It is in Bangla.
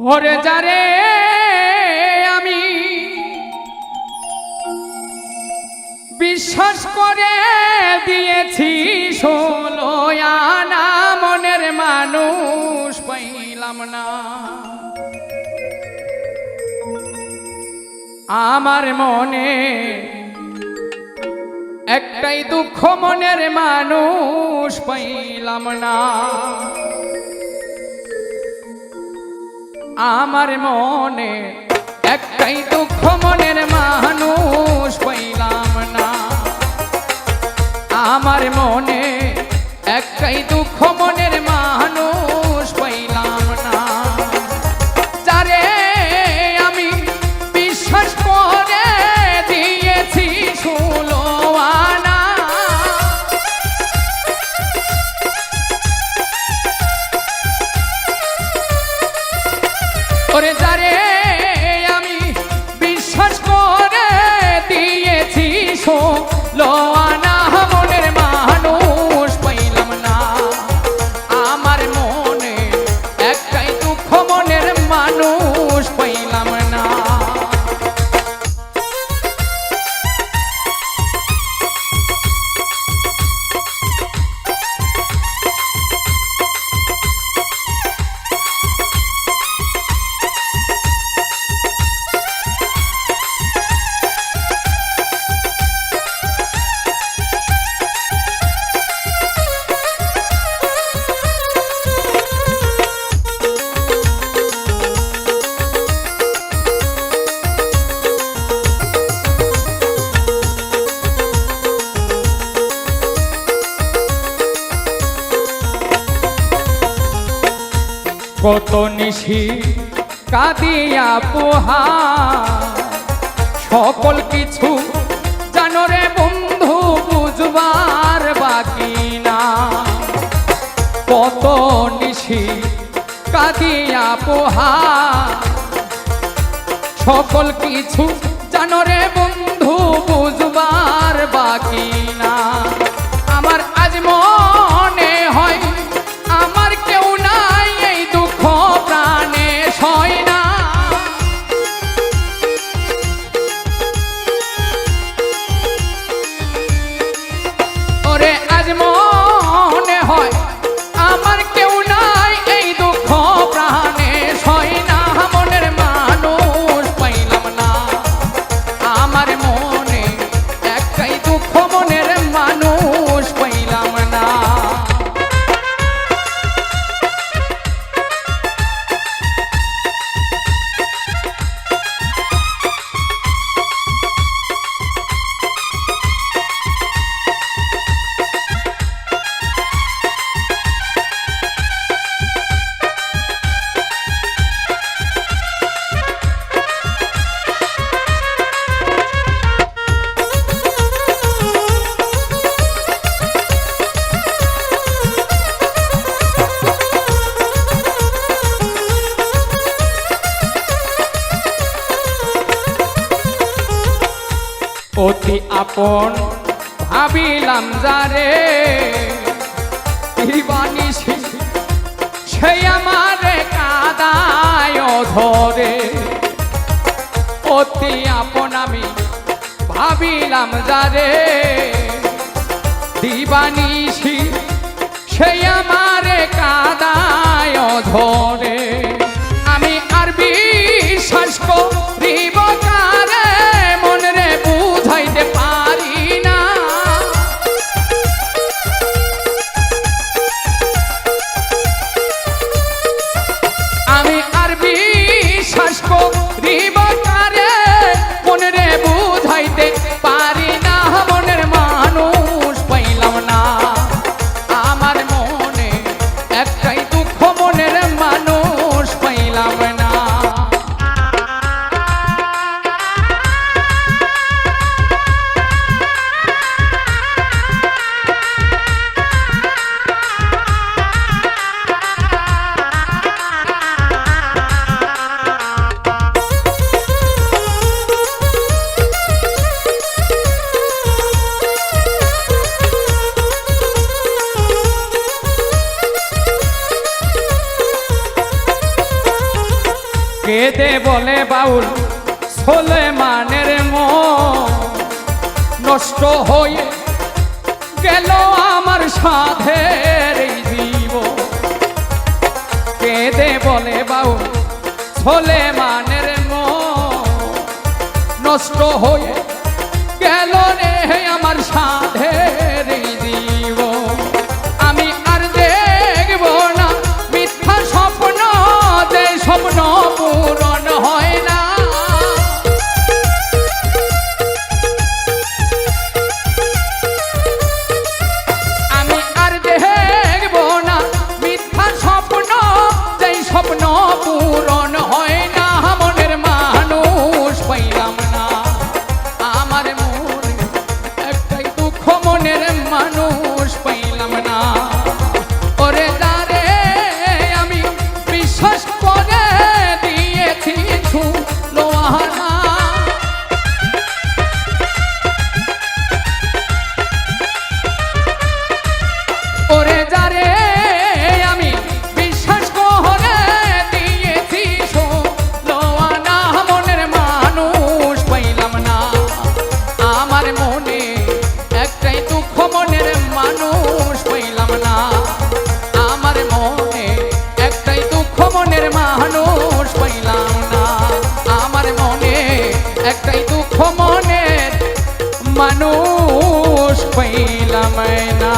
ওরে যারে আমি বিশ্বাস করে দিয়েছি ১৬ আনা মনের মানুষ পাইলাম না। আমার মনে একটাই দুঃখ মনের মানুষ পাইলাম না। আমার মনে একটাই দুঃখ মনের মানুষ পাইলাম না। আমার মনে একটাই দুঃখ মনের মানুষ পাইলাম না। যারে আমি বিশ্বাস করে দিয়েছি ১৬ আনা, ওরে যারে আমি বিশ্বাস করে দিয়েছি ১৬ আনা মনের মানুষ পাইলাম না। আমার মনে একটাই দুঃখ মনের মানুষ পাইলাম না। কত নিশি কাঁদিয়া পোহার, সকল কিছু জানো রে বন্ধু বুঝবার বাকি না। কত নিশি কাঁদিয়া পোহার, সকল কিছু জানো রে বন্ধু বুঝবার বাকি না। আমার আজ মনে হয় আমার কেউ নাই, এই দুঃখ প্রাণে সয় না। ওরে আজ মনে হয় আমার কেউ নাই, এই দুঃখ প্রাণে সয় না। মনের মানুষ পাইলাম না। আমার মনে একটাই দুঃখ মনের মানুষ পাইলাম না। অতি আপন ভাবিলাম যারে, দিবানিশি সেই আমারে কাদায় ধরে। অতি আপন আমি ভাবিলাম যারে, দিবানিশি সেই আমারে কাদায় ধরে। আমি আর বিশ্বাস করিব কারে, মনরে বুঝাইতে পারি না। আমি আর বিশ্বাস করিব কারে, মনরে বুঝাইতে পারি না। মনের মানুষ পাইলাম না। আমার মনে একটাই দুঃখ মনের মানুষ কেঁদে বলে বাউল সোলেমানের মন নষ্ট হয়ে গেল আমার সাধের এই জীবন। কেঁদে বলে বাউল সোলেমানের মন নষ্ট হয়ে গেল রে আমার সাধের এই জীবন। আমি আর দেখব না মিথ্যা স্বপ্ন, যে স্বপ্ন পূরণ হয় না। আমি আর দেখব না মিথ্যা স্বপ্ন, যে স্বপ্ন পূরণ হয় না। মনের মানুষ পাইলাম না, আমার মনে একটাই দুঃখ, মনের মানুষ পাইলাম না। ওরে দারে আমি বিশ্বাস করে দিয়েছি লোহানা, ওরে যারে আমি বিশ্বাস করে দিয়েছি লোহানা। মনের মানুষ পাইলাম না, আমার মনে একটাই দুঃখ, মনের মানুষ পাইলাম না। আমার মনে একটাই দুঃখ, মনের মানুষ পাইলাম না। আমার মনে একটাই দুঃখ, মনের মানুষ পাইলাম না।